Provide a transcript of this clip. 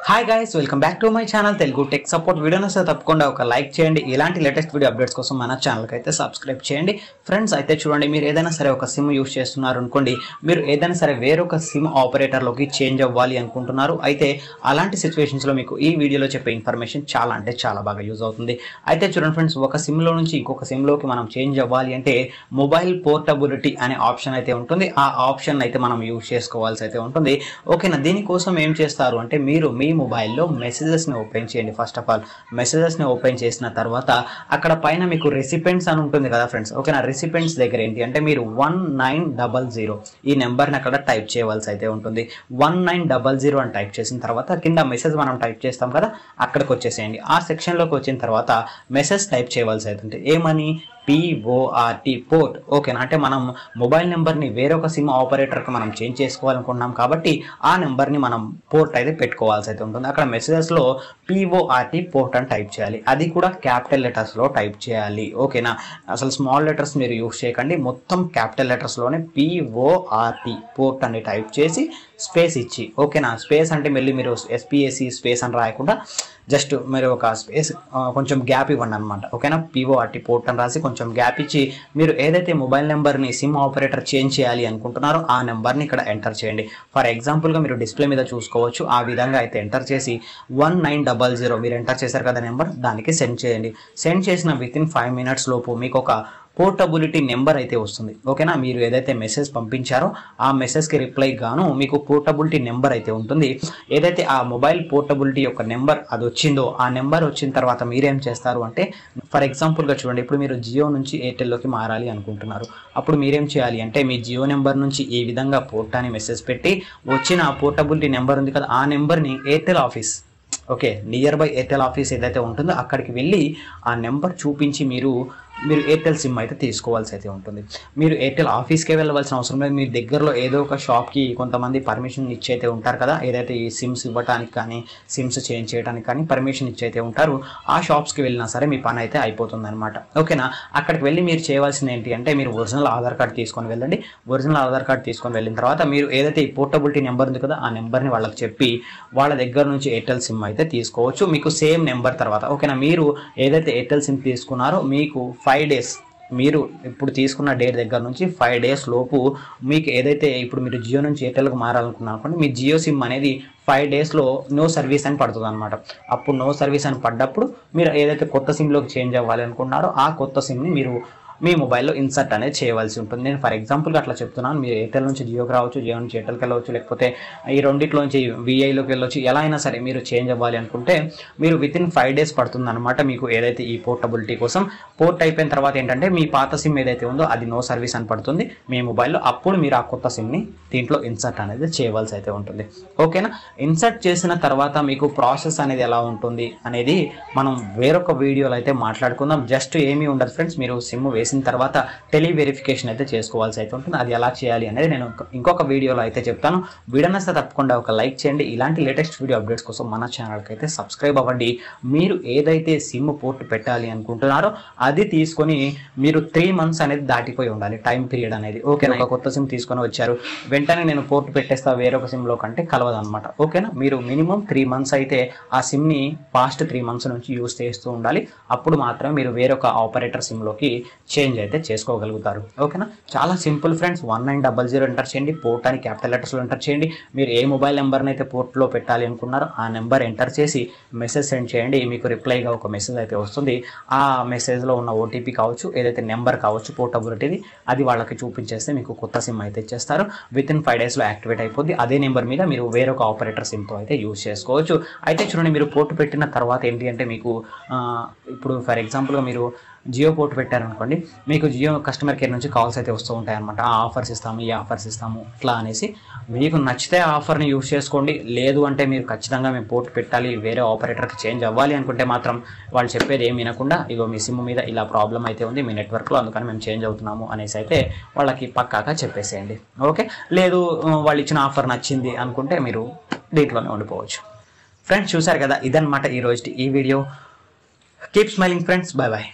Hi guys, welcome back to my channel Telugu tech support. వీడియోని వస్తే తప్పకుండా ఒక లైక్ చేయండి. ఇలాంటి లేటెస్ట్ వీడియో అప్డేట్స్ కోసం మన ఛానల్కి అయితే సబ్స్క్రైబ్ చేయండి. ఫ్రెండ్స్ అయితే చూడండి, మీరు ఏదైనా సరే ఒక సిమ్ యూస్ చేస్తున్నారు అనుకోండి, మీరు ఏదైనా సరే వేరొక సిమ్ ఆపరేటర్లోకి చేంజ్ అవ్వాలి అనుకుంటున్నారు. అయితే అలాంటి సిచ్యువేషన్స్లో మీకు ఈ వీడియోలో చెప్పే ఇన్ఫర్మేషన్ చాలా అంటే చాలా బాగా యూజ్ అవుతుంది. అయితే చూడండి ఫ్రెండ్స్, ఒక సిమ్లో నుంచి ఇంకొక సిమ్లోకి మనం చేంజ్ అవ్వాలి అంటే మొబైల్ పోర్టబిలిటీ అనే ఆప్షన్ అయితే ఉంటుంది. ఆ ఆప్షన్ అయితే మనం యూజ్ చేసుకోవాల్సి అయితే ఉంటుంది. ఓకేనా, దీనికోసం ఏం చేస్తారు అంటే మీరు మీ మొబైల్లో మెసేజెస్ని ఓపెన్ చేయండి. ఫస్ట్ ఆఫ్ ఆల్ మెసేజెస్ని ఓపెన్ చేసిన తర్వాత అక్కడ పైన మీకు రెసిపెంట్స్ అని ఉంటుంది కదా ఫ్రెండ్స్. ఓకేనా, రెసిపెంట్స్ దగ్గర ఏంటి అంటే మీరు 1900 ఈ నెంబర్ని అక్కడ టైప్ చేయవలసి అయితే ఉంటుంది. 1900 అని టైప్ చేసిన తర్వాత కింద మెసేజ్ మనం టైప్ చేస్తాం కదా, అక్కడికి వచ్చేసేయండి. ఆ సెక్షన్లోకి వచ్చిన తర్వాత మెసేజ్ టైప్ చేయవలసి అవుతుంది. ఏమని? PORT port. ఓకేనా, అంటే మనం మొబైల్ నెంబర్ని వేరొక సిమ్ ఆపరేటర్కి మనం చేంజ్ చేసుకోవాలనుకుంటున్నాం కాబట్టి ఆ నెంబర్ని మనం పోర్ట్ అయితే పెట్టుకోవాల్సి అయితే ఉంటుంది. అక్కడ మెసేజెస్లో PORT పోర్ట్ అని టైప్ చేయాలి. అది కూడా క్యాపిటల్ లెటర్స్లో టైప్ చేయాలి. ఓకేనా, అసలు స్మాల్ లెటర్స్ మీరు యూస్ చేయకండి, మొత్తం క్యాపిటల్ లెటర్స్లోనే PORT పోర్ట్ అని టైప్ చేసి స్పేస్ ఇచ్చి, ఓకేనా, స్పేస్ అంటే మళ్ళీ మీరు SPAC స్పేస్ అని రాయకుండా జస్ట్ మీరు ఒక స్పేస్ కొంచెం గ్యాప్ ఇవ్వండి అనమాట. ఓకేనా, PORT పోర్ట్ అని రాసి కొంచెం గ్యాప్ ఇచ్చి మీరు ఏదైతే మొబైల్ నెంబర్ని సిమ్ ఆపరేటర్ చేంజ్ చేయాలి అనుకుంటున్నారో ఆ నెంబర్ని ఇక్కడ ఎంటర్ చేయండి. ఫర్ ఎగ్జాంపుల్గా మీరు డిస్ప్లే మీద చూసుకోవచ్చు. ఆ విధంగా అయితే ఎంటర్ చేసి 1900 మీరు ఎంటర్ చేశారు కదా నెంబర్, దానికి సెండ్ చేయండి. సెండ్ చేసిన వితిన్ 5 minutes లోపు మీకు ఒక పోర్టబిలిటీ నెంబర్ అయితే వస్తుంది. ఓకేనా, మీరు ఏదైతే మెసేజ్ పంపించారో ఆ మెసేజ్కి రిప్లై గాను మీకు పోర్టబిలిటీ నెంబర్ అయితే ఉంటుంది. ఏదైతే ఆ మొబైల్ పోర్టబిలిటీ యొక్క నెంబర్ అది వచ్చిందో ఆ నెంబర్ వచ్చిన తర్వాత మీరేం చేస్తారు అంటే, ఫర్ ఎగ్జాంపుల్గా చూడండి, ఇప్పుడు మీరు జియో నుంచి ఎయిర్టెల్లోకి మారాలి అనుకుంటున్నారు. అప్పుడు మీరేం చేయాలి అంటే మీ జియో నెంబర్ నుంచి ఈ విధంగా పోర్ట్ అని మెసేజ్ పెట్టి వచ్చిన ఆ పోర్టబిలిటీ నెంబర్ ఉంది కదా, ఆ నెంబర్ని Airtel office, okay, near by Airtel office ఏదైతే ఉంటుందో అక్కడికి వెళ్ళి ఆ నెంబర్ చూపించి మీరు ఎయిర్టెల్ సిమ్ అయితే తీసుకోవాల్సి అయితే ఉంటుంది. మీరు ఎయిర్టెల్ ఆఫీస్కే వెళ్ళవలసిన అవసరం లేదు. మీ దగ్గరలో ఏదో ఒక షాప్కి కొంతమంది పర్మిషన్ ఇచ్చైతే ఉంటారు కదా, ఏదైతే ఈ సిమ్స్ ఇవ్వడానికి కానీ సిమ్స్ చేంజ్ చేయడానికి కానీ పర్మిషన్ ఇచ్చైతే ఉంటారు. ఆ షాప్స్కి వెళ్ళినా సరే మీ పని అయితే అయిపోతుంది అనమాట. ఓకేనా, అక్కడికి వెళ్ళి మీరు చేయవలసింది ఏంటి అంటే మీరు ఒరిజినల్ ఆధార్ కార్డ్ తీసుకొని వెళ్ళండి. ఒరిజినల్ ఆధార్ కార్డ్ తీసుకొని వెళ్ళిన తర్వాత మీరు ఏదైతే ఈ పోర్టబిలిటీ నెంబర్ ఉంది కదా, ఆ నెంబర్ని వాళ్ళకి చెప్పి వాళ్ళ దగ్గర నుంచి ఎయిర్టెల్ సిమ్ అయితే తీసుకోవచ్చు. మీకు సేమ్ నెంబర్ తర్వాత, ఓకేనా, మీరు ఏదైతే ఎయిర్టెల్ సిమ్ తీసుకున్నారో మీకు 5 days, మీరు ఇప్పుడు తీసుకున్న డేట్ దగ్గర నుంచి 5 days లోపు మీకు ఏదైతే ఇప్పుడు మీరు జియో నుంచి ఎయిర్టెల్కి మారాలనుకున్నారు అనుకోండి, మీ జియో సిమ్ అనేది 5 daysలో నో సర్వీస్ అని పడుతుంది అనమాట. అప్పుడు నో సర్వీస్ అని పడ్డప్పుడు మీరు ఏదైతే కొత్త సిమ్లోకి చేంజ్ అవ్వాలి అనుకున్నారో ఆ కొత్త సిమ్ని మీరు మీ మొబైల్లో ఇన్సర్ట్ అనేది చేయవలసి ఉంటుంది. నేను ఫర్ ఎగ్జాంపుల్గా అట్లా చెప్తున్నాను. మీరు ఎయిర్టెల్ నుంచి జియోకి రావచ్చు, జియో నుంచి ఎయిర్టెల్కి వెళ్ళవచ్చు, లేకపోతే ఈ రెండిట్లోంచి VIలోకి వెళ్ళవచ్చు. ఎలా అయినా సరే మీరు చేంజ్ అవ్వాలి అనుకుంటే మీరు వితిన్ 5 days పడుతుంది అనమాట మీకు ఏదైతే ఈ పోర్టబిలిటీ కోసం. పోర్ట్ అయిపోయిన తర్వాత ఏంటంటే మీ పాత సిమ్ ఏదైతే ఉందో అది నో సర్వీస్ అని పడుతుంది మీ మొబైల్లో. అప్పుడు మీరు ఆ కొత్త సిమ్ని దీంట్లో ఇన్సర్ట్ అనేది చేయవలసి అయితే ఉంటుంది. ఓకేనా, ఇన్సర్ట్ చేసిన తర్వాత మీకు ప్రాసెస్ అనేది ఎలా ఉంటుంది అనేది మనం వేరొక వీడియోలో అయితే మాట్లాడుకుందాం. జస్ట్ ఏమీ ఉండదు ఫ్రెండ్స్, మీరు సిమ్ వేసిన తర్వాత టెలి వెరిఫికేషన్ అయితే చేసుకోవాల్సి అయితే ఉంటుంది. అది ఎలా చేయాలి అనేది నేను ఇంకొక వీడియోలో అయితే చెప్తాను. వీడియో నచ్చితే తప్పకుండా ఒక లైక్ చేయండి. ఇలాంటి లేటెస్ట్ వీడియో అప్డేట్స్ కోసం మన ఛానల్కి అయితే సబ్స్క్రైబ్ అవ్వండి. మీరు ఏదైతే సిమ్ పోర్ట్ పెట్టాలి అనుకుంటున్నారో అది తీసుకొని మీరు 3 months అనేది దాటిపోయి ఉండాలి, టైం పీరియడ్ అనేది. ఓకేనా, ఒక కొత్త సిమ్ తీసుకొని వచ్చారు, వెంటనే నేను పోర్ట్ పెట్టేస్తా వేరొక సిమ్లో కంటే కలవదు అనమాట. ఓకేనా, మీరు మినిమం 3 months అయితే ఆ సిమ్ని పాస్ట్ 3 months నుంచి యూస్ చేస్తూ ఉండాలి. అప్పుడు మాత్రమే మీరు వేరొక ఆపరేటర్ సిమ్లోకి చేంజ్ అయితే చేసుకోగలుగుతారు. ఓకేనా, చాలా సింపుల్ ఫ్రెండ్స్. 1900 ఎంటర్ చేయండి, పోర్ట్ అని క్యాపిటల్ లెటర్స్లో ఎంటర్ చేయండి. మీరు ఏ మొబైల్ నెంబర్ని అయితే పోర్ట్లో పెట్టాలి అనుకున్నారో ఆ నెంబర్ ఎంటర్ చేసి మెసేజ్ సెండ్ చేయండి. మీకు రిప్లైగా ఒక మెసేజ్ అయితే వస్తుంది. ఆ మెసేజ్లో ఉన్న OTP కావచ్చు, ఏదైతే నెంబర్ కావచ్చు పోర్టబిలిటీది, అది వాళ్ళకి చూపించేస్తే మీకు కొత్త సిమ్ అయితే ఇచ్చేస్తారు. వితిన్ 5 daysలో యాక్టివేట్ అయిపోద్ది. అదే నెంబర్ మీద మీరు వేరొక ఆపరేటర్ సిమ్తో అయితే యూజ్ చేసుకోవచ్చు. అయితే చూడండి, మీరు పోర్ట్ పెట్టిన తర్వాత ఏంటి అంటే మీకు ఇప్పుడు ఫర్ ఎగ్జాంపుల్గా మీరు జియో పోర్ట్ పెట్టారనుకోండి, మీకు జియో కస్టమర్ కేర్ నుంచి కాల్స్ అయితే వస్తూ ఉంటాయి అనమాట. ఆ ఆఫర్స్ ఇస్తాము, ఈ ఆఫర్స్ ఇస్తాము ఇట్లా అనేసి. మీకు నచ్చితే ఆ ఆఫర్ని యూజ్ చేసుకోండి. లేదు అంటే మీరు ఖచ్చితంగా మేము పోర్ట్ పెట్టాలి, వేరే ఆపరేటర్కి చేంజ్ అవ్వాలి అనుకుంటే మాత్రం వాళ్ళు చెప్పేది ఏం వినకుండా, ఇగో మీ సిమ్ మీద ఇలా ప్రాబ్లం అయితే ఉంది మీ నెట్వర్క్లో, అందుకని మేము చేంజ్ అవుతున్నాము అనేసి అయితే వాళ్ళకి పక్కాగా చెప్పేసేయండి. ఓకే, లేదు వాళ్ళు ఇచ్చిన ఆఫర్ నచ్చింది అనుకుంటే మీరు దీంట్లోనే ఉండిపోవచ్చు. ఫ్రెండ్స్ చూసారు కదా, ఇదన్నమాట ఈ రోజు ఈ video. Keep smiling friends, bye bye.